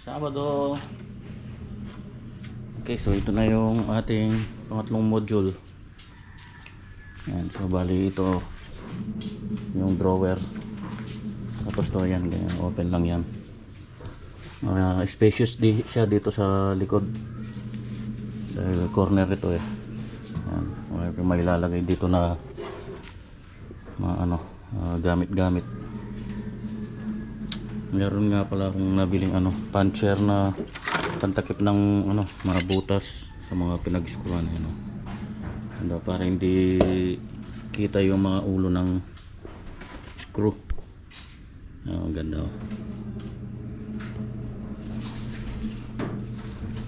Sabado. Okay, so ito na yung ating pangatlong module. Yan, so bali ito yung drawer. Tapos to yan, ganyan, open lang yan. Spacious siya dito sa likod. Dahil corner ito eh. Yan, may ilalagay dito na gamit-gamit. Meron nga pala akong nabiling puncher na pantakip ng mga butas sa mga pinag-screwan para hindi kita yung mga ulo ng screw. Ang ganda oh.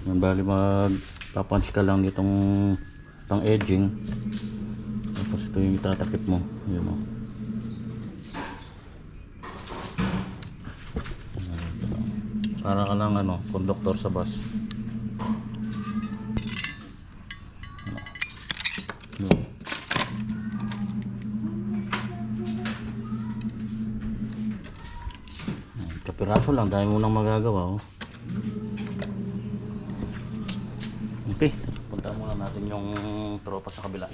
Bali magpapunch ka lang nitong pang edging, tapos ito yung itatakip mo, yun oh. Para ka lang conductor sa bus. Kapiraso lang, dahil mo nang magagawa oh. Okay, punta muna natin yung tropa sa kabila.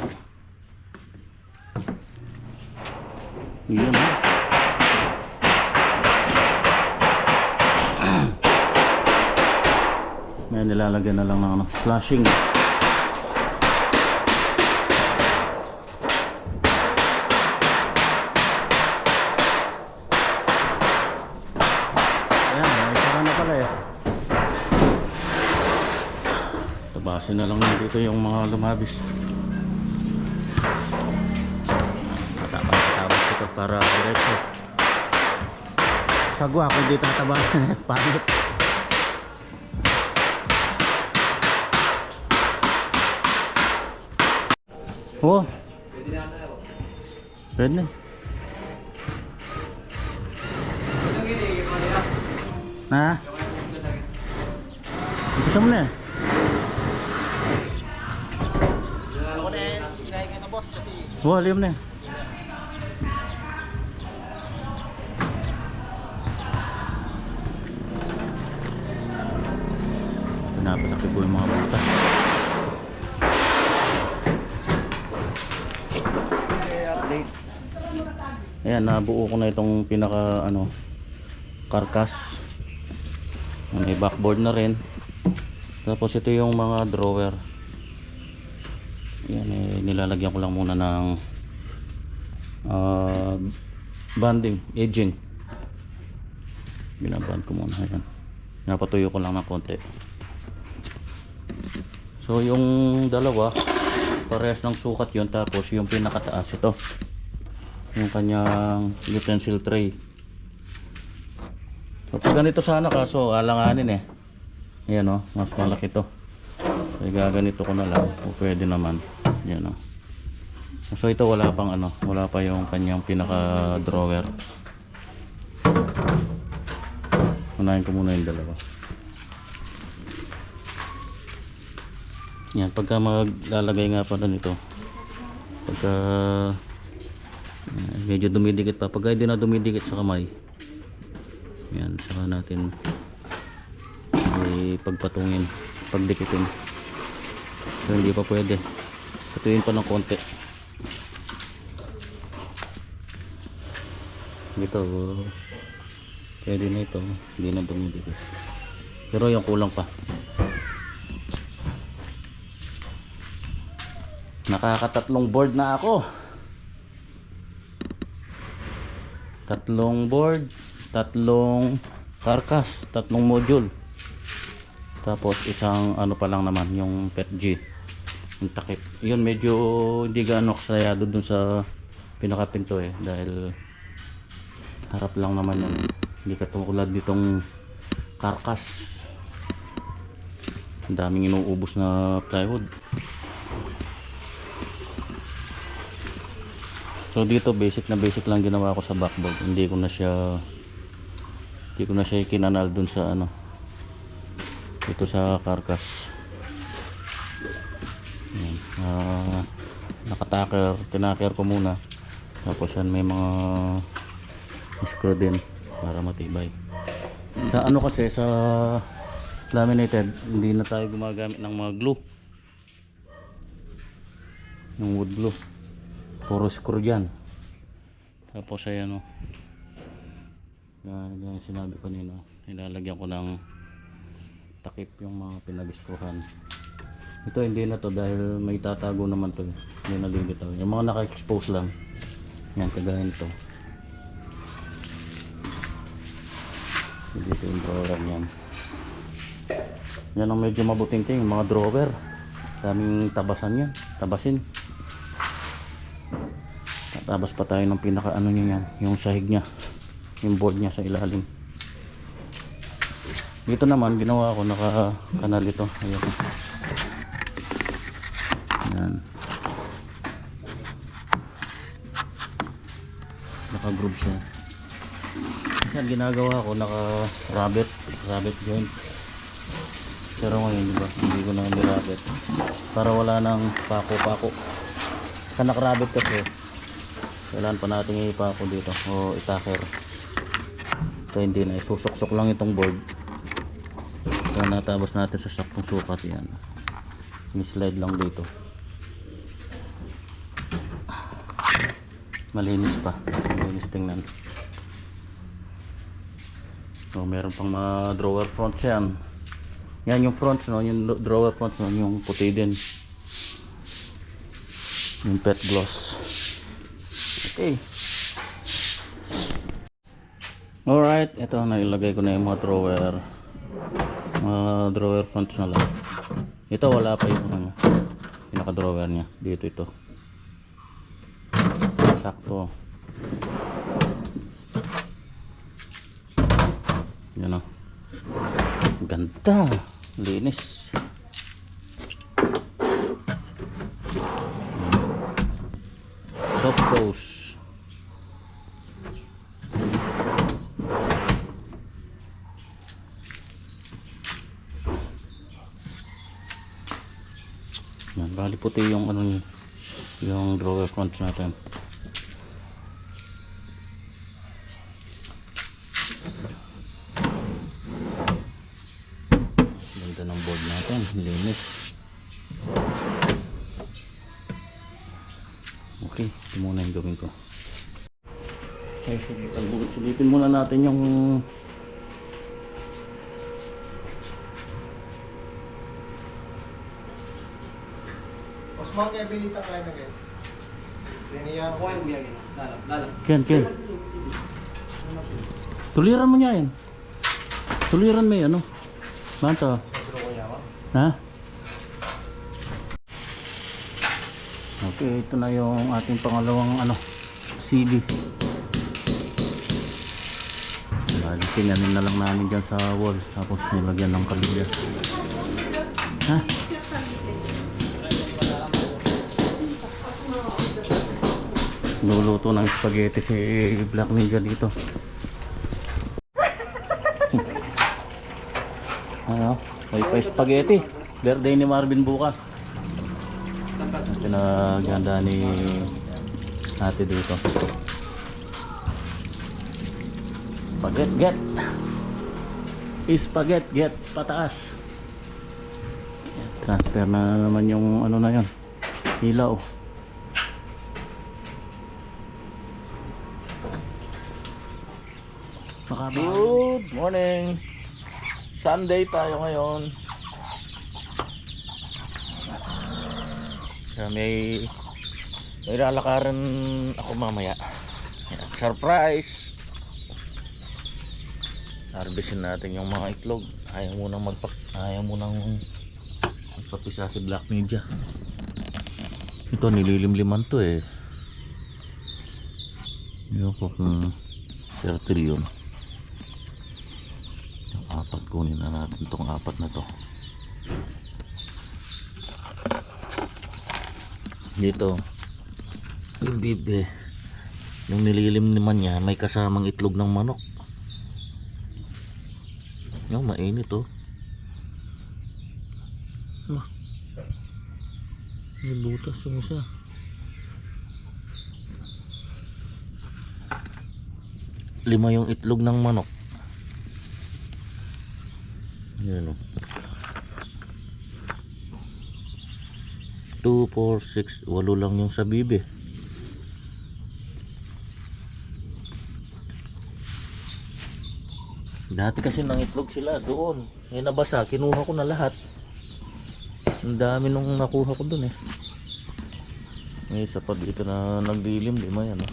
Yun oh. May nilalagyan na lang ng flashing. Ayan, may saka na pala eh. Tabasin na lang dito yung mga lumabis. Tatabas ito para diretso. Sagwa kung di tatabasin pangit. Oh. Pwede na. Ha? Gusto mo na? Ako na kinahin ka na boss kasi. Oh, alim na. Pinapatakip ko yung mga butas. Ayan, nabuo ko na itong pinaka karkas. May backboard na rin. Tapos ito yung mga drawer. Ayan, nilalagyan ko lang muna ng banding, edging. Binaband ko muna. Ayan, napatuyo ko lang ng konti. So yung dalawa parehas ng sukat yun. Tapos yung pinakataas ito yung kanyang utensil tray. So pag ganito sana, kaso alanganin eh. Ayan o, mas malaki to. So gaganito ko na lang o pwede naman. Ayan o. So ito wala pang wala pa yung kanyang pinaka drawer. Unahin ko muna yung dalawa. Yan, pagka maglalagay nga pa na nito, pagka medyo dumidikit pa, pag hindi na dumidikit sa kamay, yan, saka natin pagpatungin, pagdikitin. So hindi pa pwede, patuyin pa ng konti dito. Pwede na ito, hindi na dumidikit, pero yung kulang pa. Nakakatatlong board na ako. Tatlong board, tatlong karkas, tatlong module. Tapos isang pa lang naman, yung PETG, yung takip. Yun medyo hindi gaano kasayado dun sa pinakapinto eh, dahil harap lang naman yun. Hindi katulad ditong karkas. Ang daming inuubos na plywood. So dito basic lang ginawa ko sa backboard. Hindi ko na siya kinanal dun sa dito sa karkas. Tinaker ko muna. Tapos yan may mga screw din para matibay. Sa ano kasi, sa laminated, hindi na tayo gumagamit ng mga glue. Yung wood glue. Puro screw dyan. Tapos ayan o. Yan yung sinabi ko nila. Nilalagyan ko ng takip yung mga pinag-screwhan. Ito hindi na to dahil may tatago naman to. Hindi nalilitaw. Yung mga naka-expose lang. Yan, kagaya nito. Dito yung drawer yan. Yan ang medyo mabuting ting, mga drawer. Daming tabasan yan. Tabasin. Tatabas pa tayo ng pinaka ano niya yan. Yung sahig niya. Yung board niya sa ilalim. Dito naman ginawa ko naka kanal ito. Ayan. Yan. Naka groove siya. Yan ginagawa ko naka rabbet joint. Pero ngayon diba, hindi ko na nirabet para wala nang pako-pako. Kanak-rabbet kasi kailangan pa natin ipako dito o itaker. Ito hindi na, isusok-sok lang itong board. Ito natabas natin sa saktong sukat yan. Ni-slide lang dito. Malinis pa, malinis tingnan. So, meron pang mga drawer fronts yan. Yan yung fronts, no? Yung drawer fronts, no? Yung puti din. Yung pet gloss. Okay. Alright, ito nailagay ko na yung mga drawer fronts na lang. Ito wala pa yung ano, pinaka drawer nya. Dito ito. Sakto. Yan o. Ganda. Linis. Soft close. Yan, bali puti yung ano niya, yung drawer fronts natin. Ganda ng board natin, linis. Okay, ito muna yung gawin ko. Okay, sulitin muna natin yung Mas mga kaya binita kaya na kayo. Yan Ken. Tuliran mo niya yan. Tuliran mo yan, ano? Manta. Ha? Okay, ito na yung ating pangalawang ano, CD. Tingnan na lang namin dyan sa wall. Tapos nilagyan ng kalulya. Ha? Luluto ng spaghetti si Black Ninja dito. Ano? May pa spaghetti. Birthday ni Marvin bukas. Pinaganda ni ate dito. Spaghetti get pataas. Transfer na naman yung ano na yon, ilaw. Good morning. Sunday tayo ngayon. May lalakaran ako mamaya. Yan, surprise. Harvestin natin yung mga itlog. Ayaw munang magpapisa si Black Ninja. Ito nililimliman to eh. Yun ko kung fertile yun. Yung apat, kunin na natin itong apat na to. Dito yung bibe, yung nililim naman niya may kasamang itlog ng manok. Yung mainit oh. May butas yung isa. Lima yung itlog ng manok. Yan o. 2, 4, 6, 8 lang yung sa bibe. Dati kasi nangitlog sila doon. Eh nabasa, kinuha ko na lahat. Ang dami nung nakuha ko doon eh. May isa pa dito na nagdilim, lima yan oh.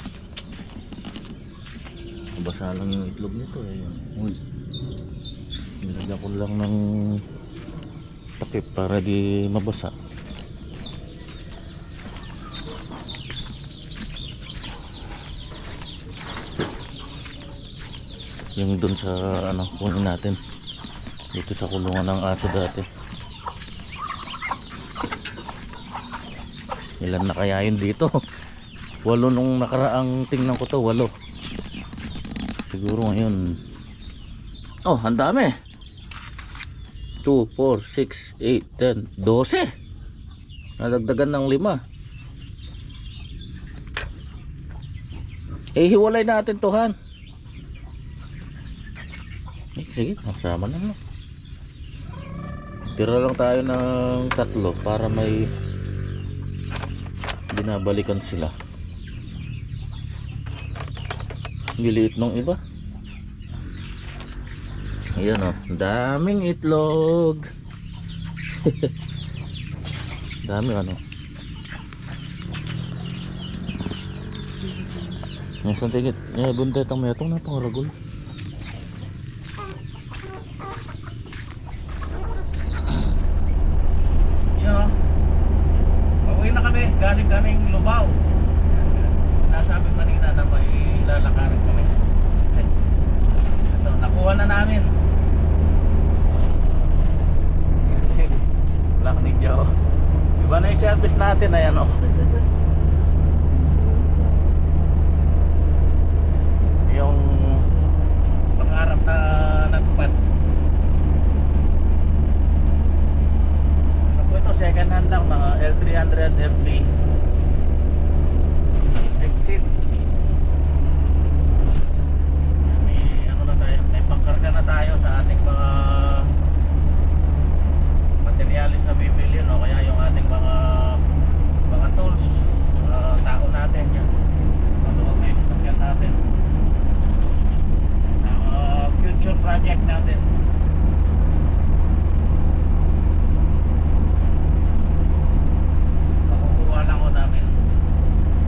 Nabasa lang yung itlog nito eh. Uy. Nilagyan ko lang ng takip para di mabasa. Yung dun sa ano, kunin natin dito sa kulungan ng aso dati. Ilan na kaya yun dito? 8 nung nakaraang tingnan ko to, 8. Siguro ngayon. Oh, ang dami. 2, 4, 6, 8, 10, 12. Nadagdagan ng 5. Eh, hiwalay natin to, Han. Sige, nasama na lang. Tira lang tayo ng 3 para may binabalikan sila. Giliit nung iba. Ayan o, daming itlog. Dami ano. Nasaan tingit? Buntet ang metong na pangaragol. Galing kaming Lubao. Sinasabi kanina na may lalakarin kami. Ito, nakuha na namin. Black Ninja oh. Iba na yung service natin, ayan oh. Yung pangarap na nagpad. Ito second hand lang na L300 FB exit. May ano na tayo, may pangkarga na tayo sa ating mga materialis na bibili no, kaya yung ating mga tools, tao natin yan. Maluwag na yung sasakyan natin sa future project natin.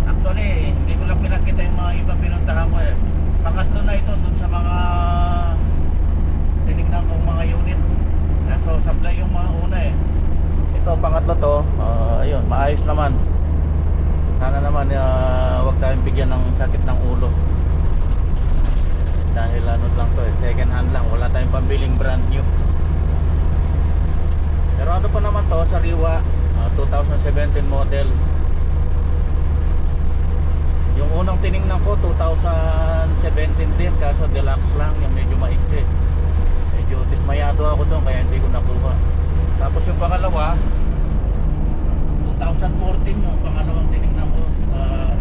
Actually, hindi ko lang pinakita yung mga iba pinuntahan ko eh. Pangatlo na ito dun sa mga tinignan kong mga unit. So, supply yung mga una eh. Ito, pangatlo to. Ayun, maayos naman. Sana naman wag tayong bigyan ng sakit ng ulo. Dahil ano lang to eh, second hand lang. Wala tayong pambiling brand new. Pero ano pa naman to, sariwa. 2017 model. Yung unang tiningnan ko 2017 din, kaso deluxe lang, yung medyo maiksi. Medyo dismayado ako doon kaya hindi ko nakuha. Tapos yung pangalawa 2014 yung pangalawang tiningnan ko,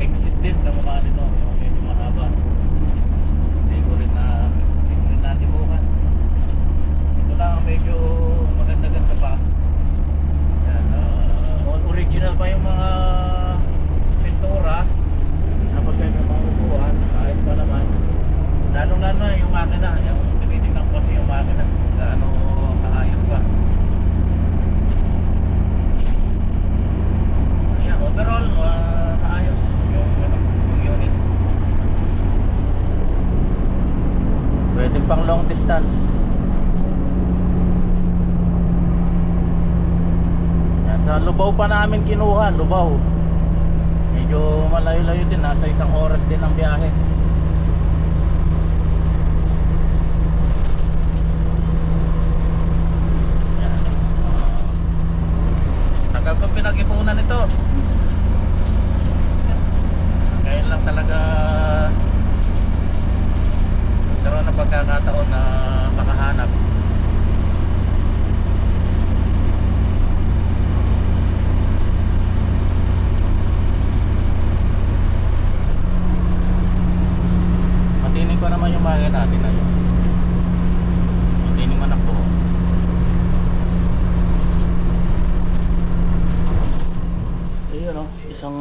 exit din kamukha nito, yung medyo mahaba. Hindi ko rin natibukan. Ito lang medyo maganda-ganda pa. Yan, original pa yung mga pintura. Tapos may mga upuan, ayos pa naman. Lalo-lalo na yung makina, yung tinitingnan ko kasi yung makina, gaano kaayos pa. Ayan, overall, kaayos yung unit. Pwede pang long distance. Yan, sa Lubao pa namin kinuha, Lubao. Medyo malayo-layo din, nasa 1 oras din ang biyahe. Yan. Tagal kong pinag-ipunan ito. Ngayon lang talaga nagkaroon ng pagkakataon na makahanap. Matinig pa naman yung makina natin na yun. Matinig man ako.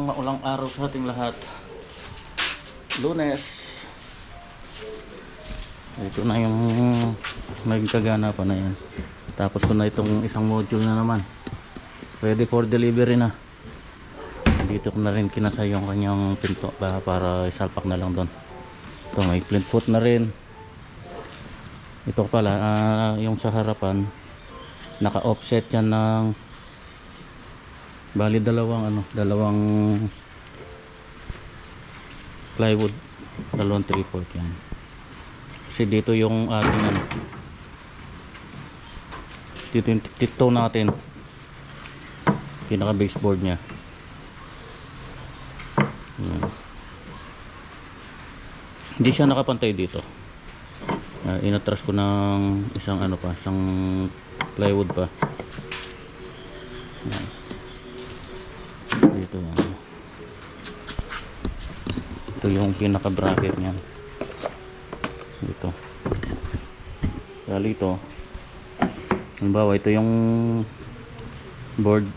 maulang araw sa ating lahat. Lunes. Ito na yung nagkagana pa na yan. Tapos ko na itong isang module na naman. Ready for delivery na. Dito ko na rin kinasay yung kanyang pinto para isalpak na lang doon. Ito may flint foot na rin. Ito pala yung sa harapan naka-offset yan ng bali dalawang plywood, dalawang 3/4 yan. Kasi dito yung ating dito yung tito natin, pinaka baseboard nya. Yan. Hindi siya nakapantay dito. Inatras ko ng isang isang plywood pa. Yan. Dito yan. Ito yung pinaka bracket niya. Dito. Dali ito. Halimbawa ito yung board.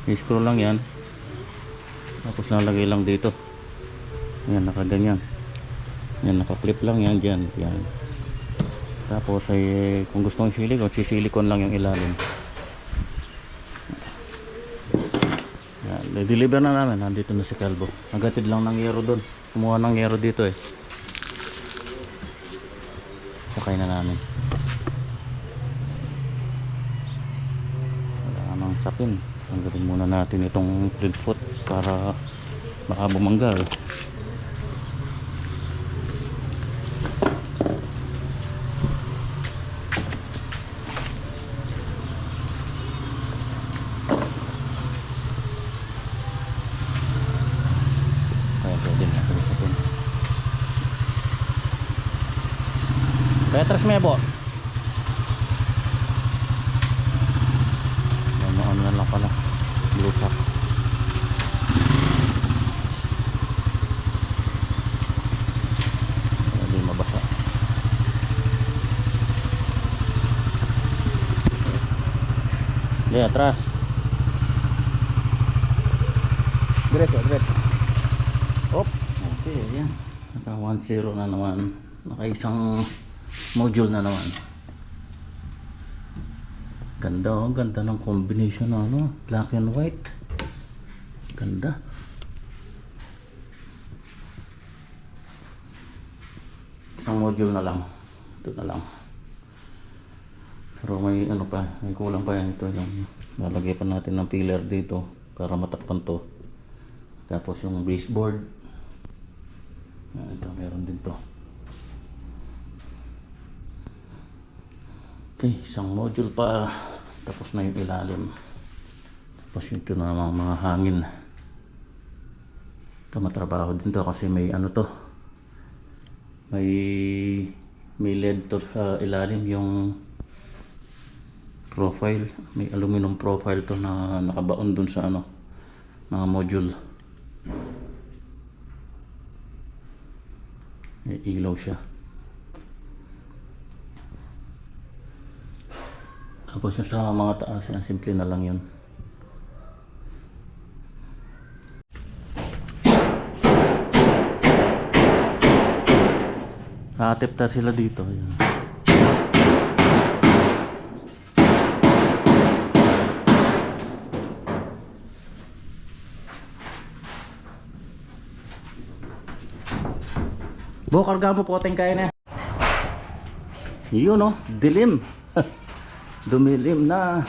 I-screw lang yan. Tapos nalagay lang dito. Yan, nakaganyan. Yan, naka-clip lang yan dyan. Yan. Tapos ay kung gusto mong silikon, sisilikon lang yung ilalim. Yan, deliver na namin. Nandito na si Calvo. Nagatid lang ng yero doon. Kumuha ng yero dito eh. Sakay na namin. Wala nang sapin. Tanggalin muna natin itong flint foot para baka bumanggal. Petras Mebo. Ano na lang pala. Blusak. Hindi mabasa. Hindi, atras. Diretso. Op. Okay, yan. Naka 1-0 na naman. Naka isang module na naman. Ganda oh, ganda ng combination ng black and white. Ganda. Isang module na lang. Ito na lang. Pero may may kulang pa yan. Ito yung lalagay pa natin ng pillar dito para matakpan to. Tapos yung baseboard. Ito meron din to. Okay, isang module pa, tapos na yung ilalim. Tapos ito na naman mga hangin. Ito matrabaho din to kasi may to. May LED to sa ilalim, yung profile. May aluminum profile to na nakabaon dun sa mga module. May ilaw siya. Tapos yung sa mga taas, simple na lang yun. Nakatip na sila dito. Ayan. Bo, karga mo po ating kaya na. Yun dilim. Dumilim na.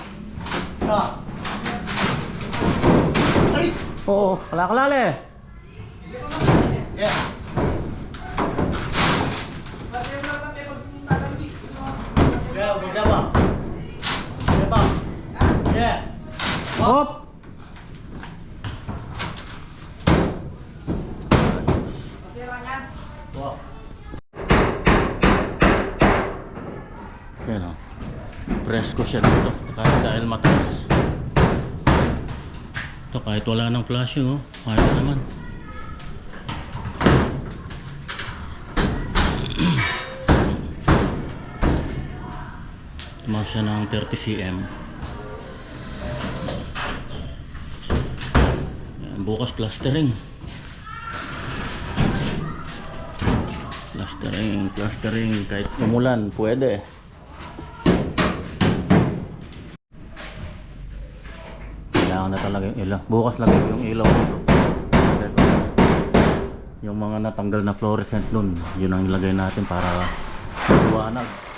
Ay! Oo, kalakalali. Yeah. Gaba. Yeah. Hop. Wow. Yan press ko siya dito kahit dahil mataas. Ito kahit wala ng flashing kaya naman. Tumaas siya ng 30 cm. Yan, Bukas plastering. Plastering. Kahit umulan, pwede. Kailangan na talaga yung ilaw. Bukas lagay ko yung ilaw dito. Lagay ko yung mga natanggal na fluorescent dun. Yun ang ilagay natin para maliwanag.